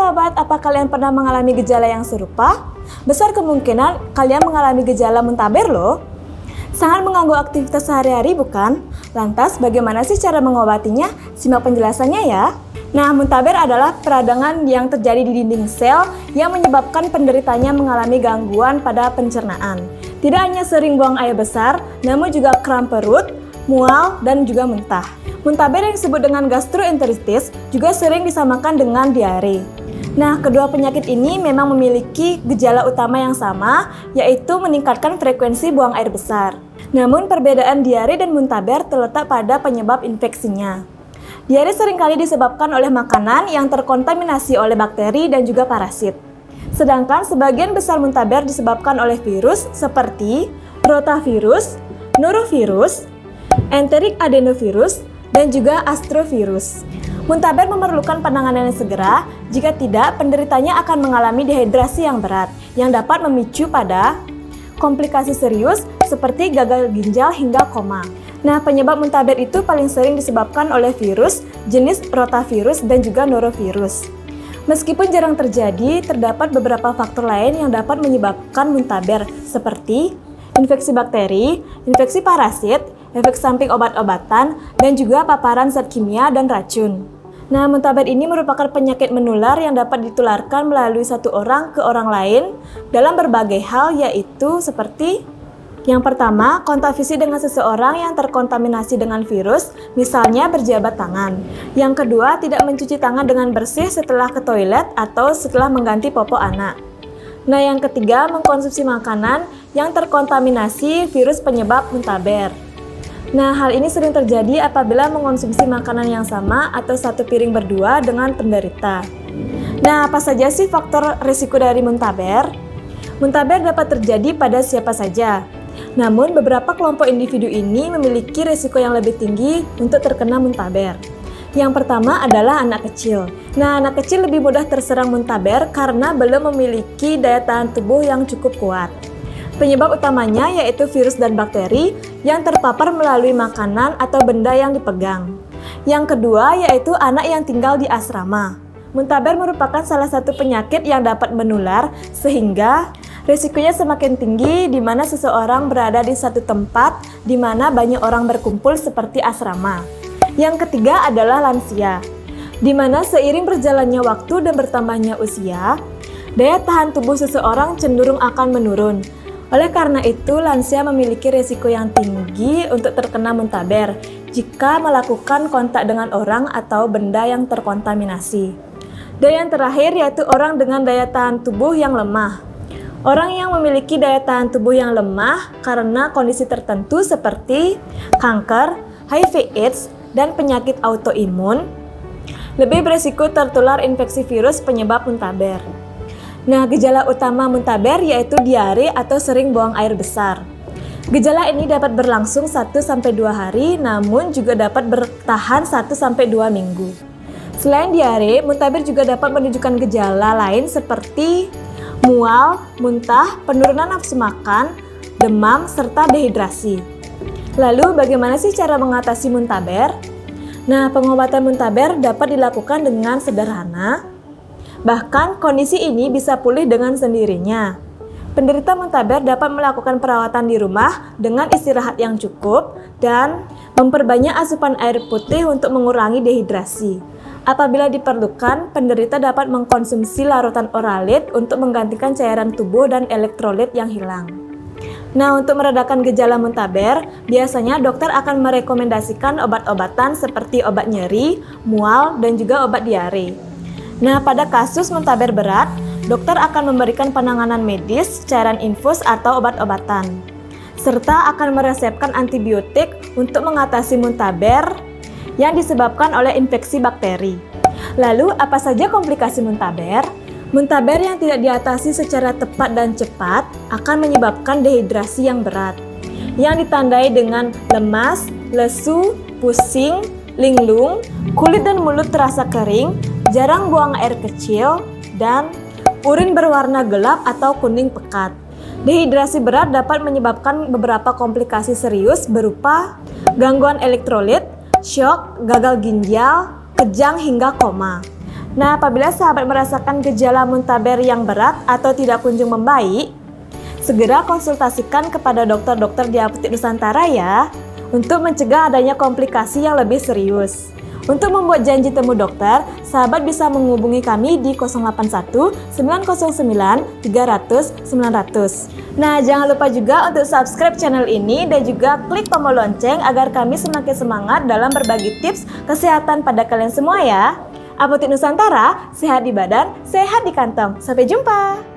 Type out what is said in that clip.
sahabat, apa kalian pernah mengalami gejala yang serupa? Besar kemungkinan kalian mengalami gejala muntaber loh. Sangat mengganggu aktivitas sehari-hari bukan? Lantas bagaimana sih cara mengobatinya? Simak penjelasannya ya. Nah, muntaber adalah peradangan yang terjadi di dinding sel yang menyebabkan penderitanya mengalami gangguan pada pencernaan. Tidak hanya sering buang air besar, namun juga kram perut, mual, dan juga muntah. Muntaber yang disebut dengan gastroenteritis juga sering disamakan dengan diare. Nah, kedua penyakit ini memang memiliki gejala utama yang sama, yaitu meningkatkan frekuensi buang air besar. Namun, perbedaan diare dan muntaber terletak pada penyebab infeksinya. Diare seringkali disebabkan oleh makanan yang terkontaminasi oleh bakteri dan juga parasit. Sedangkan sebagian besar muntaber disebabkan oleh virus seperti rotavirus, norovirus, enteric adenovirus, dan juga astrovirus. Muntaber memerlukan penanganan yang segera, jika tidak penderitanya akan mengalami dehidrasi yang berat yang dapat memicu pada komplikasi serius seperti gagal ginjal hingga koma. Nah, penyebab muntaber itu paling sering disebabkan oleh virus jenis rotavirus dan juga norovirus. Meskipun jarang terjadi, terdapat beberapa faktor lain yang dapat menyebabkan muntaber seperti infeksi bakteri, infeksi parasit, efek samping obat-obatan, dan juga paparan zat kimia dan racun. Nah, muntaber ini merupakan penyakit menular yang dapat ditularkan melalui satu orang ke orang lain dalam berbagai hal, yaitu seperti yang pertama, kontak fisik dengan seseorang yang terkontaminasi dengan virus, misalnya berjabat tangan. Yang kedua, tidak mencuci tangan dengan bersih setelah ke toilet atau setelah mengganti popok anak. Nah, yang ketiga, mengkonsumsi makanan yang terkontaminasi virus penyebab muntaber. Nah, hal ini sering terjadi apabila mengkonsumsi makanan yang sama atau satu piring berdua dengan penderita. Nah, apa saja sih faktor risiko dari muntaber? Muntaber dapat terjadi pada siapa saja. Namun, beberapa kelompok individu ini memiliki risiko yang lebih tinggi untuk terkena muntaber. Yang pertama adalah anak kecil. Nah, anak kecil lebih mudah terserang muntaber karena belum memiliki daya tahan tubuh yang cukup kuat. Penyebab utamanya yaitu virus dan bakteri yang terpapar melalui makanan atau benda yang dipegang. Yang kedua yaitu anak yang tinggal di asrama. Muntaber merupakan salah satu penyakit yang dapat menular sehingga risikonya semakin tinggi di mana seseorang berada di satu tempat di mana banyak orang berkumpul seperti asrama. Yang ketiga adalah lansia, di mana seiring berjalannya waktu dan bertambahnya usia, daya tahan tubuh seseorang cenderung akan menurun. Oleh karena itu, lansia memiliki risiko yang tinggi untuk terkena muntaber jika melakukan kontak dengan orang atau benda yang terkontaminasi. Dan yang terakhir yaitu orang dengan daya tahan tubuh yang lemah. Orang yang memiliki daya tahan tubuh yang lemah karena kondisi tertentu seperti kanker, HIV/AIDS, dan penyakit autoimun lebih berisiko tertular infeksi virus penyebab muntaber. Nah, gejala utama muntaber yaitu diare atau sering buang air besar. Gejala ini dapat berlangsung 1-2 hari, namun juga dapat bertahan 1-2 minggu. Selain diare, muntaber juga dapat menunjukkan gejala lain seperti mual, muntah, penurunan nafsu makan, demam, serta dehidrasi. Lalu, bagaimana sih cara mengatasi muntaber? Nah, pengobatan muntaber dapat dilakukan dengan sederhana. Bahkan, kondisi ini bisa pulih dengan sendirinya. Penderita muntaber dapat melakukan perawatan di rumah dengan istirahat yang cukup dan memperbanyak asupan air putih untuk mengurangi dehidrasi. Apabila diperlukan, penderita dapat mengkonsumsi larutan oralit untuk menggantikan cairan tubuh dan elektrolit yang hilang. Nah, untuk meredakan gejala muntaber, biasanya dokter akan merekomendasikan obat-obatan seperti obat nyeri, mual, dan juga obat diare. Nah, pada kasus muntaber berat, dokter akan memberikan penanganan medis, cairan infus atau obat-obatan, serta akan meresepkan antibiotik untuk mengatasi muntaber yang disebabkan oleh infeksi bakteri. Lalu, apa saja komplikasi muntaber? Muntaber yang tidak diatasi secara tepat dan cepat akan menyebabkan dehidrasi yang berat, yang ditandai dengan lemas, lesu, pusing, linglung, kulit dan mulut terasa kering, jarang buang air kecil, dan urin berwarna gelap atau kuning pekat. Dehidrasi berat dapat menyebabkan beberapa komplikasi serius berupa gangguan elektrolit, syok, gagal ginjal, kejang hingga koma. Nah, apabila sahabat merasakan gejala muntaber yang berat atau tidak kunjung membaik, segera konsultasikan kepada dokter-dokter di Apotik Nusantara ya, untuk mencegah adanya komplikasi yang lebih serius. Untuk membuat janji temu dokter, sahabat bisa menghubungi kami di 081 909 300 900. Nah, jangan lupa juga untuk subscribe channel ini dan juga klik tombol lonceng agar kami semakin semangat dalam berbagi tips kesehatan pada kalian semua ya. Apotik Nusantara, sehat di badan, sehat di kantong. Sampai jumpa!